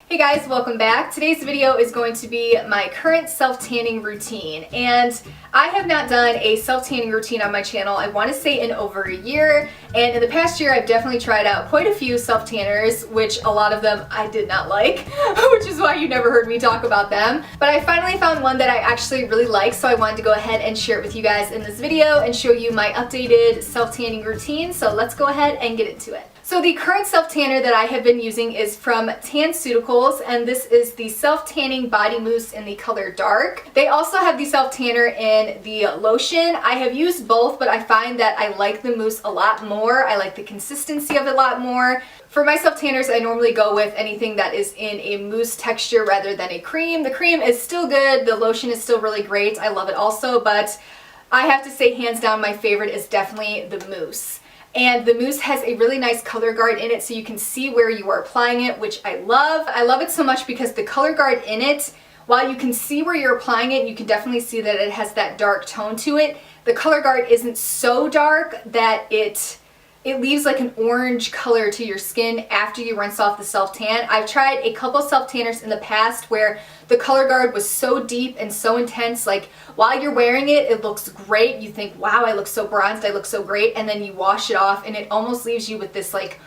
Hey guys, welcome back. Today's video is going to be my current self-tanning routine, and I have not done a self-tanning routine on my channel, I want to say in over a year, and in the past year I've definitely tried out quite a few self-tanners, which a lot of them I did not like, which is why you never heard me talk about them. But I finally found one that I actually really like, so I wanted to go ahead and share it with you guys in this video and show you my updated self-tanning routine, so let's go ahead and get into it. So the current self-tanner that I have been using is from Tanceuticals, and this is the self-tanning body mousse in the color dark. They also have the self-tanner in the lotion. I have used both, but I find that I like the mousse a lot more. I like the consistency of it a lot more. For my self-tanners, I normally go with anything that is in a mousse texture rather than a cream. The cream is still good, the lotion is still really great, I love it also, but I have to say hands down my favorite is definitely the mousse. And the mousse has a really nice color guard in it so you can see where you are applying it, which I love. I love it so much because the color guard in it, while you can see where you're applying it, you can definitely see that it has that dark tone to it. The color guard isn't so dark that it leaves like an orange color to your skin after you rinse off the self-tan. I've tried a couple self-tanners in the past where the color guard was so deep and so intense, like while you're wearing it, it looks great. You think, wow, I look so bronzed, I look so great, and then you wash it off and it almost leaves you with this like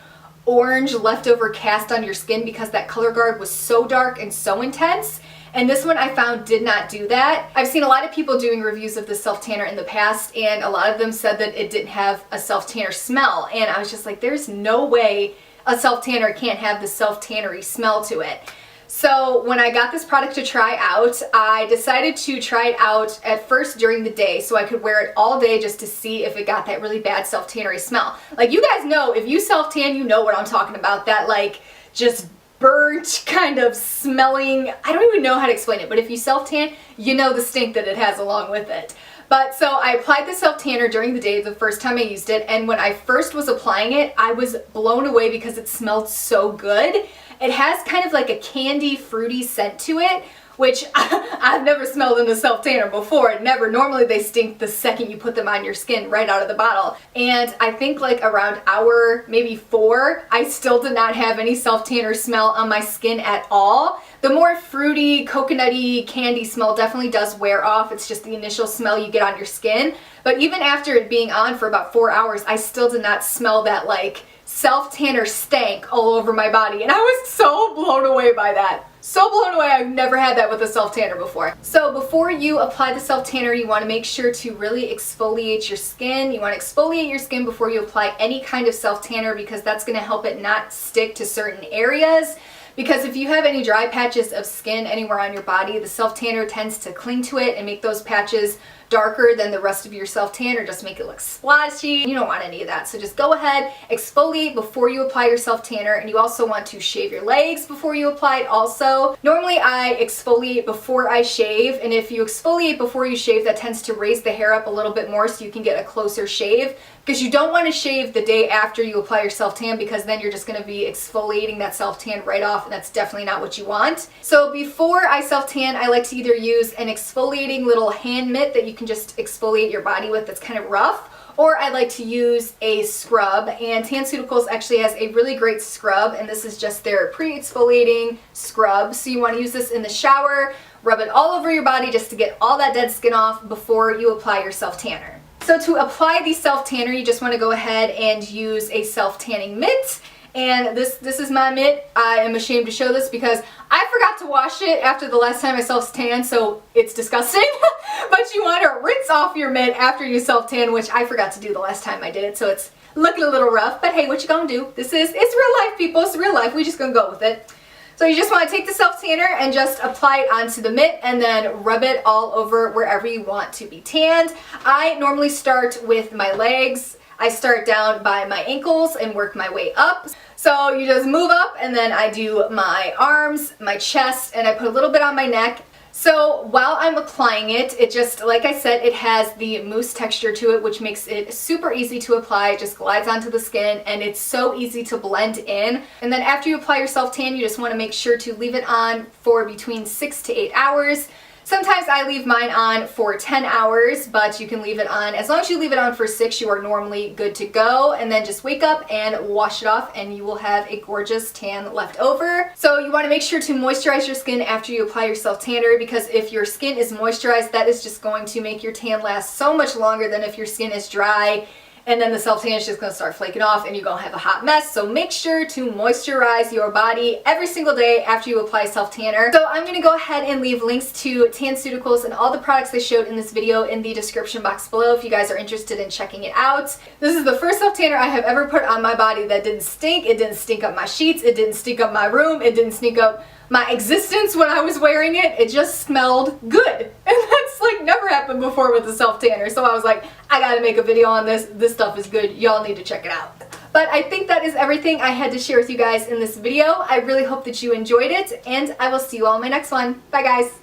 orange leftover cast on your skin because that color guard was so dark and so intense. And this one I found did not do that. I've seen a lot of people doing reviews of this self-tanner in the past, and a lot of them said that it didn't have a self-tanner smell. And I was just like, there's no way a self-tanner can't have the self-tannery smell to it. So when I got this product to try out, I decided to try it out at first during the day so I could wear it all day just to see if it got that really bad self-tannery smell. Like, you guys know, if you self-tan, you know what I'm talking about. That like just burnt kind of smelling, I don't even know how to explain it, but if you self-tan, you know the stink that it has along with it. But so I applied the self-tanner during the day the first time I used it, and when I first was applying it, I was blown away because it smelled so good. It has kind of like a candy fruity scent to it, which I've never smelled in a self-tanner before. Never. Normally they stink the second you put them on your skin right out of the bottle. And I think like around hour, maybe 4, I still did not have any self-tanner smell on my skin at all. The more fruity, coconutty, candy smell definitely does wear off. It's just the initial smell you get on your skin. But even after it being on for about 4 hours, I still did not smell that like self-tanner stank all over my body. And I was so blown away by that. So blown away. I've never had that with a self-tanner before. So before you apply the self-tanner, you want to make sure to really exfoliate your skin. You want to exfoliate your skin before you apply any kind of self-tanner because that's going to help it not stick to certain areas. Because if you have any dry patches of skin anywhere on your body, the self-tanner tends to cling to it and make those patches darker than the rest of your self-tan or just make it look splotchy. You don't want any of that. So just go ahead, exfoliate before you apply your self-tanner, and you also want to shave your legs before you apply it also. Normally I exfoliate before I shave, and if you exfoliate before you shave, that tends to raise the hair up a little bit more so you can get a closer shave. Because you don't want to shave the day after you apply your self-tan because then you're just going to be exfoliating that self-tan right off, and that's definitely not what you want. So before I self-tan, I like to either use an exfoliating little hand mitt that you can just exfoliate your body with that's kind of rough, or I like to use a scrub, and Tanceuticals actually has a really great scrub, and this is just their pre-exfoliating scrub. So you want to use this in the shower, rub it all over your body just to get all that dead skin off before you apply your self-tanner. So to apply the self-tanner, you just want to go ahead and use a self-tanning mitt. And this is my mitt. I am ashamed to show this because I forgot to wash it after the last time I self-tanned, so it's disgusting. But you want to rinse off your mitt after you self-tan, which I forgot to do the last time I did it, so it's looking a little rough. But hey, what you gonna do? It's real life, people. It's real life. We just gonna go with it. So you just want to take the self-tanner and just apply it onto the mitt and then rub it all over wherever you want to be tanned. I normally start with my legs. I start down by my ankles and work my way up. So you just move up, and then I do my arms, my chest, and I put a little bit on my neck. So while I'm applying it, it just, like I said, it has the mousse texture to it, which makes it super easy to apply. It just glides onto the skin, and it's so easy to blend in. And then after you apply your self-tan, you just want to make sure to leave it on for between 6 to 8 hours. Sometimes I leave mine on for 10 hours, but you can leave it on, as long as you leave it on for 6, you are normally good to go, and then just wake up and wash it off and you will have a gorgeous tan left over. So you want to make sure to moisturize your skin after you apply your self tanner, because if your skin is moisturized, that is just going to make your tan last so much longer than if your skin is dry. And then the self tan is just going to start flaking off and you're going to have a hot mess. So make sure to moisturize your body every single day after you apply self tanner. So I'm going to go ahead and leave links to Tanceuticals and all the products I showed in this video in the description box below if you guys are interested in checking it out. This is the first self tanner I have ever put on my body that didn't stink. It didn't stink up my sheets. It didn't stink up my room. It didn't stink up my existence when I was wearing it. It just smelled good. And that's like never happened before with the self tanner. So I was like, I gotta make a video on this. This stuff is good. Y'all need to check it out. But I think that is everything I had to share with you guys in this video. I really hope that you enjoyed it, and I will see you all in my next one. Bye guys.